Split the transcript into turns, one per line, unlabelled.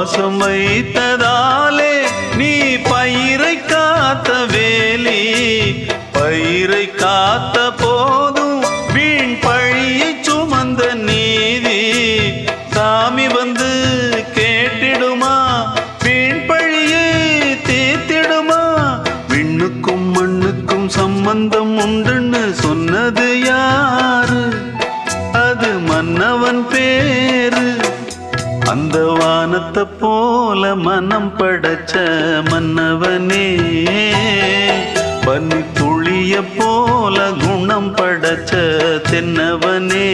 பாசம் வைத்ததாலே நீ பயிரை காத்த வேலி, பயிரை காத்த போதும் வீண் பழியை சுமந்த நீதி சாமி வந்து கேட்டிடுமா, வீண் பழியை தீர்த்திடுமா? விண்ணுக்கும் மண்ணுக்கும் சம்பந்தம் உண்டுன்னு சொன்னது யாரு? அது மன்னவன் பேரு. அந்த வானத்தை போல மனம் படைச்ச மன்னவனே, பனி துளிய போல குணம் படைச்ச தென்னவனே.